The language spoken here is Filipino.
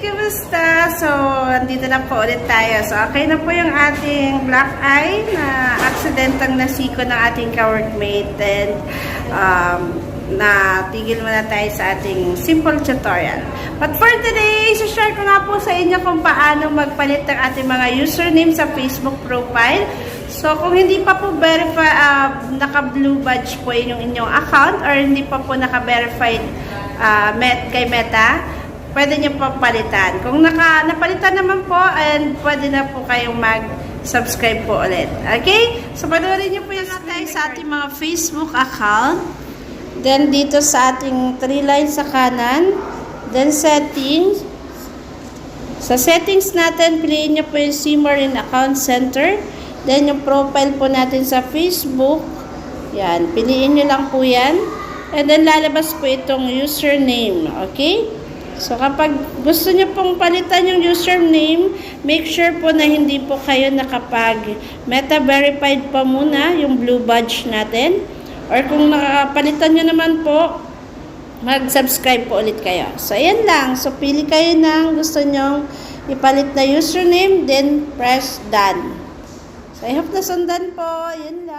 Kamusta? So, andito na po ulit tayo. So, okay na po yung ating black eye na aksidentang nasiko ng ating ka-workmate. And, tigil muna tayo sa ating simple tutorial. But for today, share ko nga po sa inyo kung paano magpalit ng ating mga username sa Facebook profile. So, kung hindi pa po naka-blue badge po yung inyong account or hindi pa po naka-verified kay Meta, pwede nyo po palitan. Kung napalitan naman po, and pwede na po kayong mag-subscribe po ulit. Okay? So, panoorin nyo po yung tayo sa ating mga Facebook account. Then, dito sa ating 3 lines sa kanan. Then, settings. Sa settings natin, piliin nyo po yung See More in Account Center. Then, yung profile po natin sa Facebook. Yan. Piliin nyo lang po yan. And then, lalabas po itong username. Okay? So, kapag gusto nyo pong palitan yung username, make sure po na hindi po kayo meta-verified pa muna yung blue badge natin. Or kung nakapalitan nyo naman po, mag-subscribe po ulit kayo. So, ayan lang. So, pili kayo ng gusto nyong ipalit na username, then press done. So, I hope nasundan po. Yun lang.